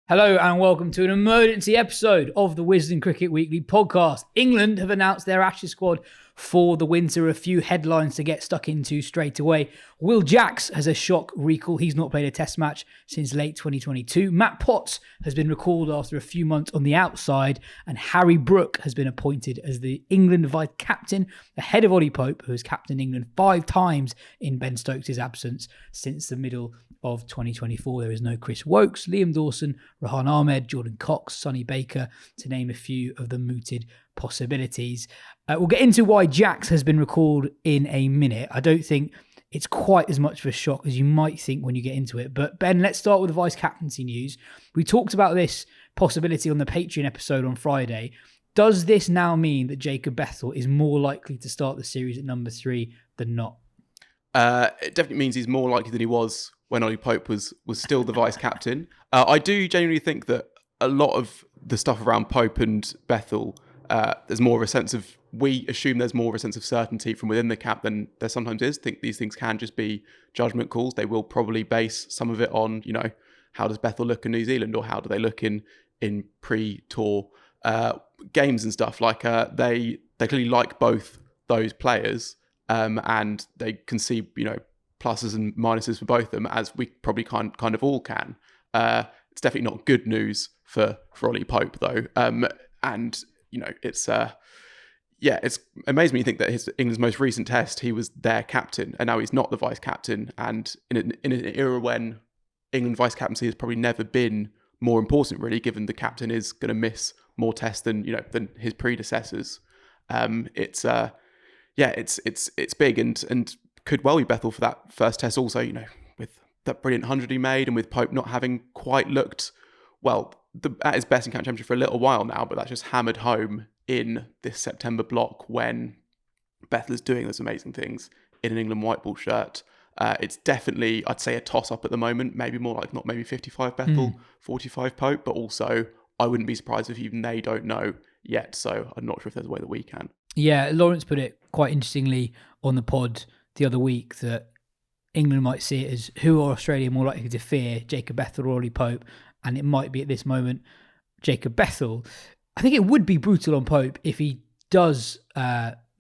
Hello and welcome to an emergency episode of the Wisden Cricket Weekly podcast. England have announced their Ashes squad for the winter. A few headlines to get stuck into straight away. Will Jacks has a shock recall. He's not played a test match since late 2022. Matt Potts has been recalled after a few months on the outside. And Harry Brook has been appointed as the England vice captain ahead of Ollie Pope, who has captained England 5 times in Ben Stokes' absence since the middle of 2024. There is no Chris Wokes, Liam Dawson, Rahan Ahmed, Jordan Cox, Sonny Baker, to name a few of the mooted possibilities. We'll get into why Jacks has been recalled in a minute. I don't think it's quite as much of a shock as you might think when you get into it. But Ben, let's start with the vice-captaincy news. We talked about this possibility on the Patreon episode on Friday. Does this now mean that Jacob Bethel is more likely to start the series at number 3 than not? It definitely means he's more likely than he was when Ollie Pope was still the vice-captain. I do genuinely think that a lot of the stuff around Pope and Bethel, there's more of a sense of, we assume there's more of a sense of certainty from within the camp than there sometimes is. I think these things can just be judgment calls. They will probably base some of it on, how does Bethel look in New Zealand, or how do they look in pre-tour games and stuff. Like they clearly like both those players, and they can see, pluses and minuses for both of them, as we probably kind of all can. It's definitely not good news for Ollie Pope though. It's amazing when you think that England's most recent test, he was their captain, and now he's not the vice captain. And in an era when England vice captaincy has probably never been more important, really, given the captain is going to miss more tests than his predecessors. It's big and could well be Bethel for that first test. Also, with that brilliant 100 he made, and with Pope not having quite looked at his best in camp championship for a little while now, but that's just hammered home in this September block when Bethel is doing those amazing things in an England white ball shirt. It's definitely, I'd say, a toss-up at the moment. Maybe more like, not maybe 55 Bethel, 45 Pope, but also I wouldn't be surprised if even they don't know yet. So I'm not sure if there's a way that we can. Yeah, Lawrence put it quite interestingly on the pod the other week that England might see it as who are Australia more likely to fear, Jacob Bethel or Ollie Pope, and it might be at this moment Jacob Bethel. I think it would be brutal on Pope if he does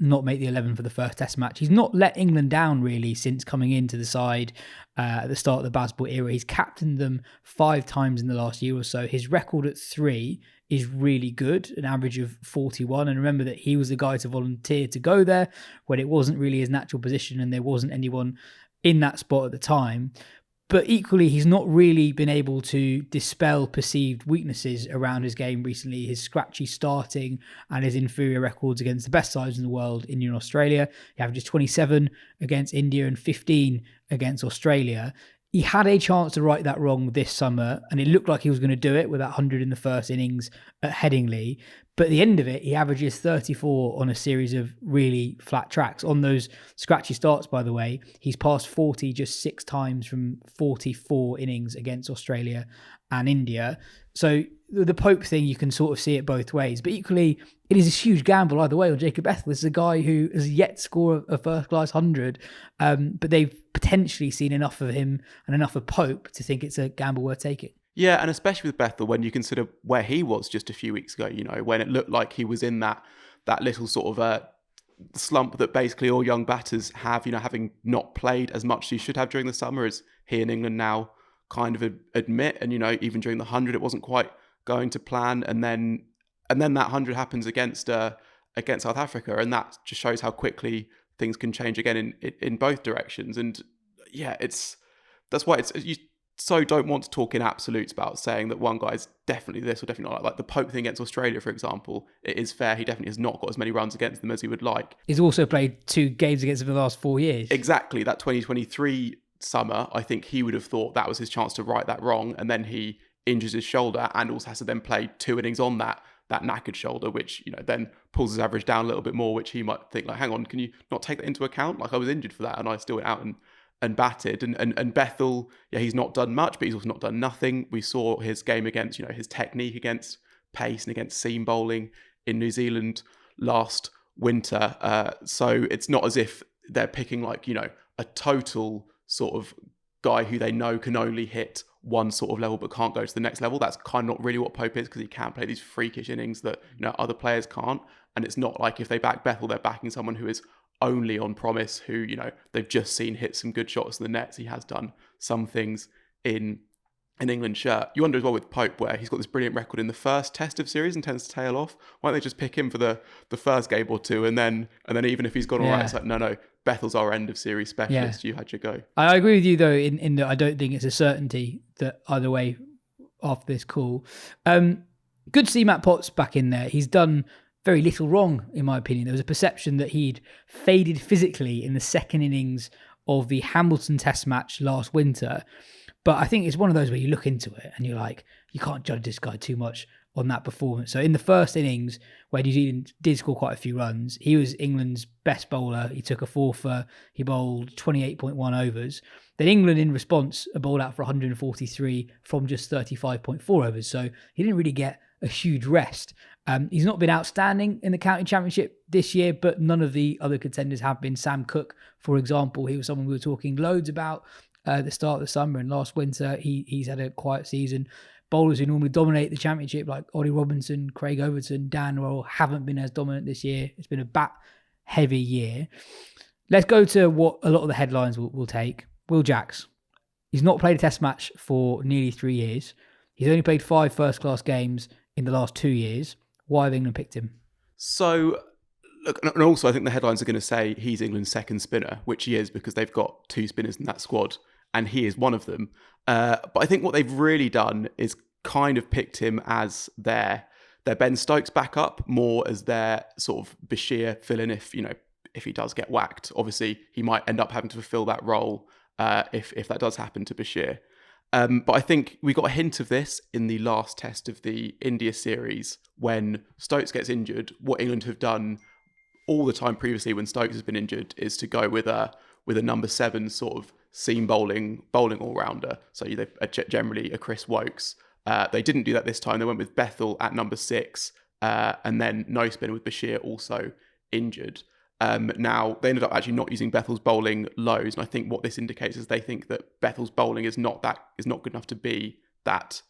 not make the 11 for the first test match. He's not let England down really since coming into the side at the start of the Bazball era. He's captained them 5 times in the last year or so. His record at 3 is really good, an average of 41. And remember that he was the guy to volunteer to go there when it wasn't really his natural position and there wasn't anyone in that spot at the time. But equally, he's not really been able to dispel perceived weaknesses around his game recently. His scratchy starting and his inferior records against the best sides in the world, India and Australia. He averages 27 against India and 15 against Australia. He had a chance to right that wrong this summer, and it looked like he was going to do it with that 100 in the first innings at Headingley. But at the end of it, he averages 34 on a series of really flat tracks. On those scratchy starts, by the way, he's passed 40 just 6 times from 44 innings against Australia and India. So the Pope thing, you can sort of see it both ways. But equally, it is a huge gamble either way on Jacob Bethel. This is a guy who has yet to score a first-class 100, but they've potentially seen enough of him and enough of Pope to think it's a gamble worth taking. Yeah, and especially with Bethel, when you consider where he was just a few weeks ago, when it looked like he was in that little sort of a slump that basically all young batters have, having not played as much as he should have during the summer, as he in England now kind of admit. And, even during the 100, it wasn't quite going to plan. And then that 100 happens against South Africa. And that just shows how quickly things can change again in both directions. And yeah, that's why you so don't want to talk in absolutes about saying that one guy's definitely this or definitely not. Like the Pope thing against Australia, for example, it is fair. He definitely has not got as many runs against them as he would like. He's also played 2 games against them in the last 4 years. Exactly. That 2023 summer, I think he would have thought that was his chance to right that wrong. And then he injures his shoulder and also has to then play 2 innings on that knackered shoulder, which, then pulls his average down a little bit more, which he might think like, hang on, can you not take that into account? Like I was injured for that and I still went out and batted. And Bethel, yeah, he's not done much, but he's also not done nothing. We saw his game against, his technique against pace and against seam bowling in New Zealand last winter. So it's not as if they're picking like, a total sort of guy who they know can only hit one sort of level but can't go to the next level. That's kind of not really what Pope is, because he can play these freakish innings that other players can't. And it's not like if they back Bethel, they're backing someone who is only on promise, who they've just seen hit some good shots in the nets. He has done some things in an England shirt. You wonder as well with Pope, where he's got this brilliant record in the first test of series and tends to tail off. Why don't they just pick him for the first game or two, and then even if he's gone all right, it's like no, Bethel's our end of series specialist. You had your go. I agree with you though in that I don't think it's a certainty that either way after this call. Good to see Matt Potts back in there. He's done very little wrong, in my opinion. There was a perception that he'd faded physically in the second innings of the Hamilton Test match last winter. But I think it's one of those where you look into it and you're like, you can't judge this guy too much on that performance. So in the first innings, where New Zealand did score quite a few runs, he was England's best bowler. He took a fourfer. He bowled 28.1 overs. Then England, in response, bowled out for 143 from just 35.4 overs. So he didn't really get a huge rest. He's not been outstanding in the county championship this year, but none of the other contenders have been. Sam Cook, for example, he was someone we were talking loads about at the start of the summer, and last winter he's had a quiet season. Bowlers who normally dominate the championship, like Ollie Robinson, Craig Overton, Dan Roll, haven't been as dominant this year. It's been a bat-heavy year. Let's go to what a lot of the headlines will take. Will Jacks. He's not played a test match for nearly 3 years. He's only played 5 first-class games in the last 2 years. Why have England picked him? So, look, and also I think the headlines are going to say he's England's second spinner, which he is, because they've got 2 spinners in that squad, and he is one of them. But I think what they've really done is kind of picked him as their Ben Stokes backup, more as their sort of Bashir fill-in if he does get whacked. Obviously, he might end up having to fulfill that role if that does happen to Bashir. But I think we got a hint of this in the last test of the India series when Stokes gets injured. What England have done all the time previously when Stokes has been injured is to go with a number 7 sort of seam bowling all-rounder. So they generally a Chris Wokes. They didn't do that this time. They went with Bethel at number 6 and then no spinner with Bashir also injured. Now, they ended up actually not using Bethel's bowling lows, and I think what this indicates is they think that Bethel's bowling is not good enough to be that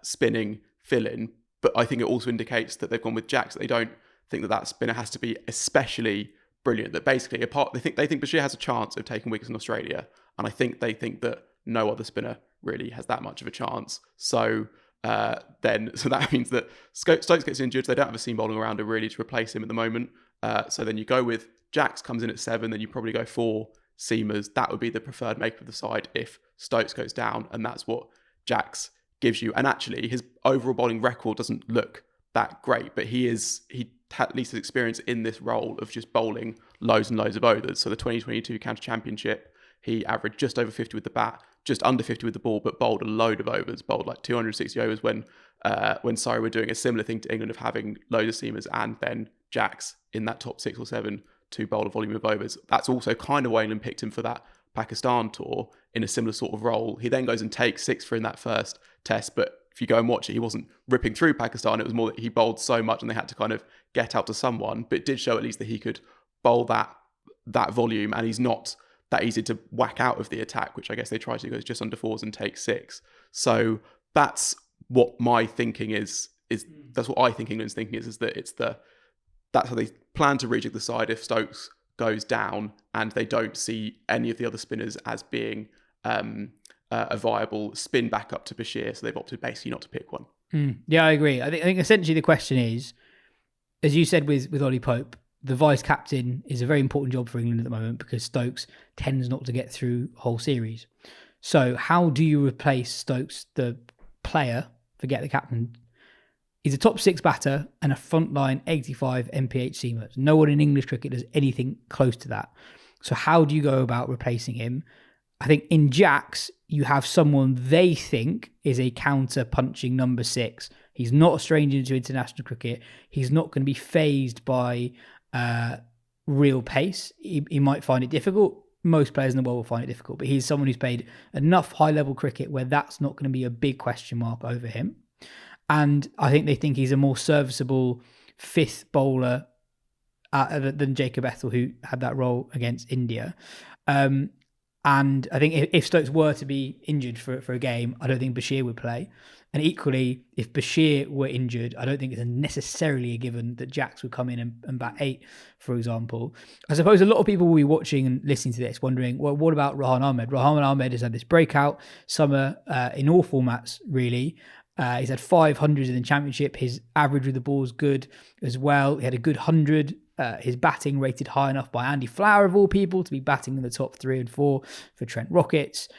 spinning fill-in. But I think it also indicates that they've gone with Jacks. They don't think that spinner has to be especially brilliant. That basically, they think Bashir has a chance of taking wickets in Australia, and I think they think that no other spinner really has that much of a chance. So that means that Stokes gets injured. So they don't have a seam bowling rounder really to replace him at the moment. So then you go with Jacks comes in at 7, then you probably go 4 seamers. That would be the preferred make of the side if Stokes goes down, and that's what Jacks gives you. And actually, his overall bowling record doesn't look that great, but he had at least his experience in this role of just bowling loads and loads of overs. So the 2022 County Championship, he averaged just over 50 with the bat, just under 50 with the ball, but bowled a load of overs, bowled like 260 overs when Surrey were doing a similar thing to England of having loads of seamers and then Jacks in that top 6 or 7 to bowl a volume of overs. That's also kind of why England picked him for that Pakistan tour in a similar sort of role. He then goes and takes 6 for in that first test, but if you go and watch it, he wasn't ripping through Pakistan. It was more that he bowled so much and they had to kind of get out to someone, but it did show at least that he could bowl that volume, and he's not that easy to whack out of the attack, which I guess they try to go just under 4s and take 6. So that's what my thinking is that's what I think England's thinking is that that's how they plan to rejig the side if Stokes goes down, and they don't see any of the other spinners as being a viable spin backup to Bashir, so they've opted basically not to pick one. Yeah, I agree. I think essentially the question is, as you said with Ollie Pope, the vice captain is a very important job for England at the moment because Stokes tends not to get through whole series. So how do you replace Stokes, the player, forget the captain? He's a top 6 batter and a frontline 85 MPH seamer. No one in English cricket does anything close to that. So how do you go about replacing him? I think in Jacks, you have someone they think is a counter-punching number 6. He's not a stranger to international cricket. He's not going to be fazed by real pace. He might find it difficult. Most players in the world will find it difficult. But he's someone who's played enough high-level cricket where that's not going to be a big question mark over him. And I think they think he's a more serviceable 5th bowler than Jacob Ethel, who had that role against India. And I think if Stokes were to be injured for a game, I don't think Bashir would play. And equally, if Bashir were injured, I don't think it's necessarily a given that Jax would come in and bat 8, for example. I suppose a lot of people will be watching and listening to this wondering, well, what about Rahan Ahmed? Rahan Ahmed has had this breakout summer in all formats, really. He's had 500s in the championship. His average with the ball is good as well. He had a good 100. His batting rated high enough by Andy Flower, of all people, to be batting in the top 3 and 4 for Trent Rockets.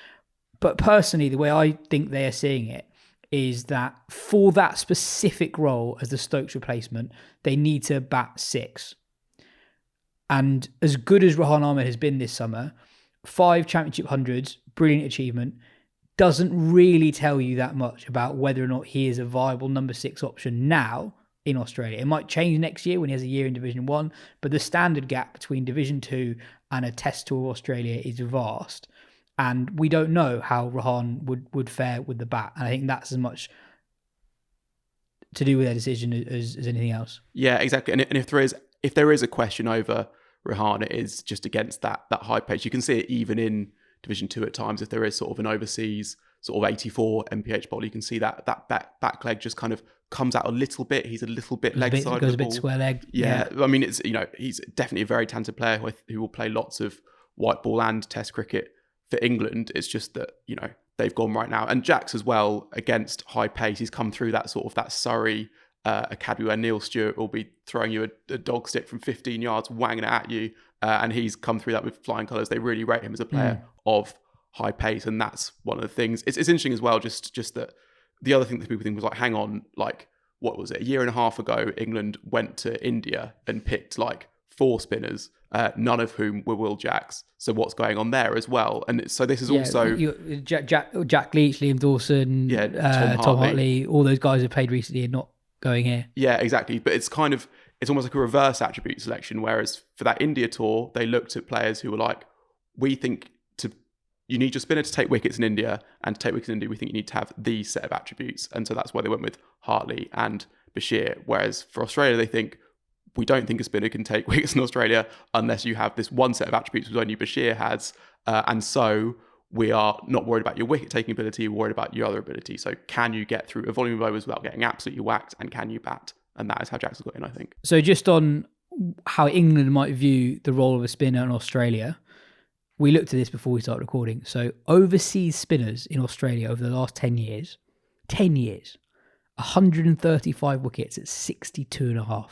But personally, the way I think they are seeing it is that for that specific role as the Stokes replacement, they need to bat 6. And as good as Rahan Ahmed has been this summer, 5 championship 100s, brilliant achievement, doesn't really tell you that much about whether or not he is a viable number 6 option now in Australia. It might change next year when he has a year in Division 1, but the standard gap between Division 2 and a Test tour of Australia is vast. And we don't know how Rahan would fare with the bat. And I think that's as much to do with their decision as anything else. Yeah, exactly. And if there is a question over Rahan, it is just against that high pace. You can see it even in Division 2 at times. If there is sort of an overseas sort of 84 MPH bowler, you can see that back leg just kind of comes out a little bit. He's a little bit leg side. Goes a bit square leg. Yeah. I mean, it's, he's definitely a very talented player who will play lots of white ball and Test cricket for England. It's just that, they've gone right now. And Jax as well, against high pace, he's come through that sort of that Surrey academy where Neil Stewart will be throwing you a dog stick from 15 yards, wanging it at you. And he's come through that with flying colours. They really rate him as a player of high pace. And that's one of the things. It's interesting as well, just that the other thing that people think was like, hang on, like, what was it? A year and a half ago, England went to India and picked like 4 spinners, none of whom were Will Jacks. So what's going on there as well? And so this is also Jack Leach, Liam Dawson, Tom Hartley, all those guys have played recently and not going here. Yeah, exactly. But it's almost like a reverse attribute selection. Whereas for that India tour, they looked at players who were like, we think you need your spinner to take wickets in India, and to take wickets in India, we think you need to have these set of attributes. And so that's why they went with Hartley and Bashir. Whereas for Australia, they think, we don't think a spinner can take wickets in Australia unless you have this one set of attributes which only Bashir has. And so we are not worried about your wicket-taking ability, we're worried about your other ability. So can you get through a volume of overs without getting absolutely whacked, and can you bat? And that is how Jackson got in, I think. So just on how England might view the role of a spinner in Australia, we looked at this before we started recording. So overseas spinners in Australia over the last 10 years, 135 wickets at 62.5.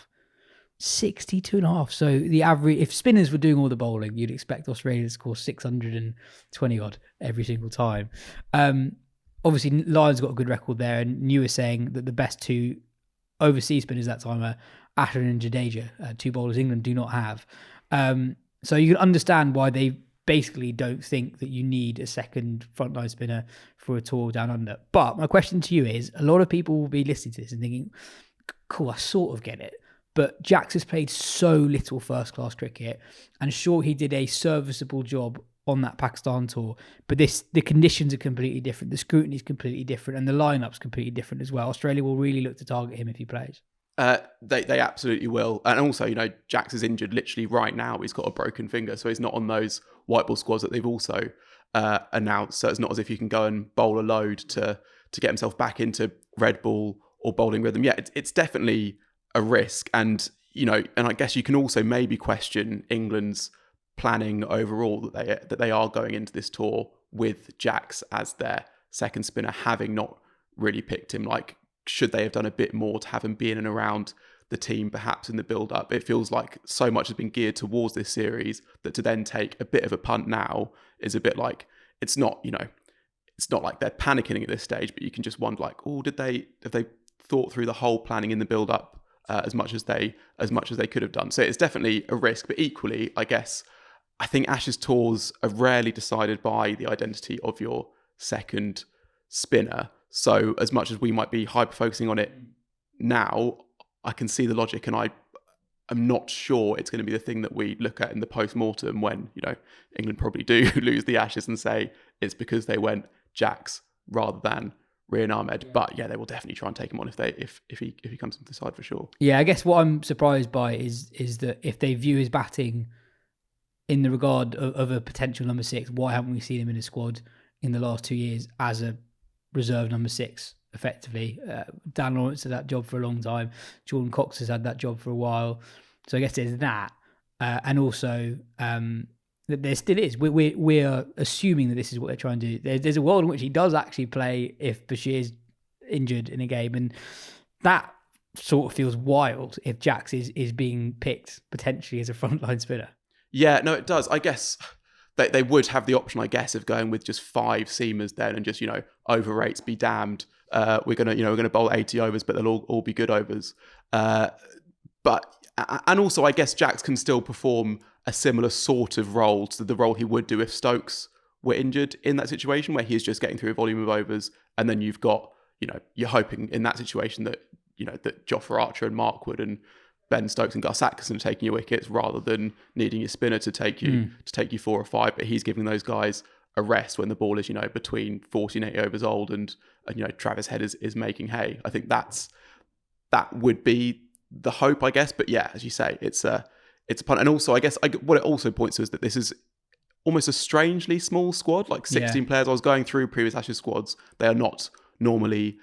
62.5. So the average, if spinners were doing all the bowling, you'd expect Australia to score 620 odd every single time. Obviously, Lyons got a good record there, and you were saying that the best 2 overseas spinners that time are Ashton and Jadeja, 2 bowlers England do not have. So you can understand why they basically don't think that you need a second frontline spinner for a tour down under. But my question to you is, a lot of people will be listening to this and thinking, cool, I sort of get it. But Jax has played so little first-class cricket, and sure, he did a serviceable job on that Pakistan tour, but the conditions are completely different, the scrutiny is completely different, and the lineup's completely different as well. Australia will really look to target him if he plays. They absolutely will. And also, Jax is injured literally right now. He's got a broken finger, so he's not on those white ball squads that they've also announced. So it's not as if you can go and bowl a load to get himself back into red ball or bowling rhythm. Yeah, it's definitely a risk. And, and I guess you can also maybe question England's planning overall that they are going into this tour with Jax as their second spinner, having not really picked him. Like, should they have done a bit more to have him be in and around the team, perhaps in the build-up? It feels like so much has been geared towards this series that to then take a bit of a punt now is a bit like, it's not like they're panicking at this stage, but you can just wonder, like, have they thought through the whole planning in the build-up as much as they could have done? So it's definitely a risk, but equally, I think Ashes tours are rarely decided by the identity of your second spinner. So as much as we might be hyper-focusing on it now, I can see the logic, and I'm not sure it's going to be the thing that we look at in the post-mortem when, England probably do lose the Ashes and say it's because they went Jax rather than Rahan Ahmed. Yeah. But yeah, they will definitely try and take him on if he comes into the side for sure. Yeah, I guess what I'm surprised by is that if they view his batting in the regard of a potential number 6, why haven't we seen him in a squad in the last 2 years as a reserve number 6, effectively? Dan Lawrence had that job for a long time. Jordan Cox has had that job for a while. So I guess there's that. And also, that there still is. We're assuming that this is what they're trying to do. There's a world in which he does actually play if Bashir's injured in a game. And that sort of feels wild if Jax is being picked potentially as a frontline spinner. Yeah, no, it does. I guess they would have the option, I guess, of going with just 5 seamers then and just, over rates be damned. We're gonna bowl 80 overs, but they'll all be good overs. But also, I guess Jax can still perform a similar sort of role to the role he would do if Stokes were injured in that situation, where he's just getting through a volume of overs, and then you've got, you're hoping in that situation that that Jofra Archer and Mark Wood and Ben Stokes and Gus Atkinson are taking your wickets rather than needing your spinner to take you 4 or 5. But he's giving those guys a rest when the ball is between 40 and 80 overs old, and Travis Head is making hay. I think that would be the hope, I guess. But yeah, as you say, it's a punt. And also, I guess what it also points to is that this is almost a strangely small squad, like 16 players. I was going through previous Ashes squads; they are not normally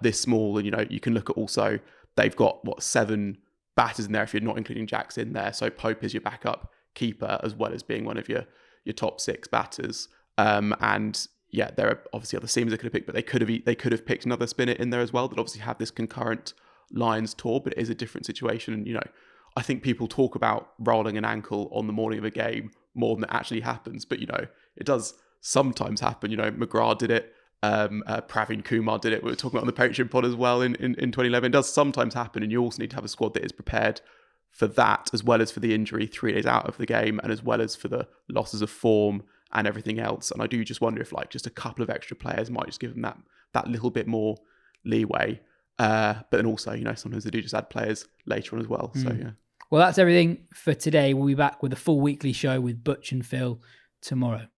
this small. And you can look at also they've got 7 batters in there if you're not including Jax in there. So Pope is your backup keeper as well as being one of your top 6 batters. And yeah, there are obviously other seamers they could have picked, but they could have picked another spinner in there as well that obviously have this concurrent Lions tour, but it is a different situation. And I think people talk about rolling an ankle on the morning of a game more than it actually happens, but it does sometimes happen. McGrath did it. Praveen Kumar did it. We were talking about on the Patreon pod as well in 2011. It does sometimes happen, and you also need to have a squad that is prepared for that, as well as for the injury 3 days out of the game, and as well as for the losses of form and everything else. And I do just wonder if just a couple of extra players might just give them that little bit more leeway. But then also, sometimes they do just add players later on as well. So yeah. Well, that's everything for today. We'll be back with a full weekly show with Butch and Phil tomorrow.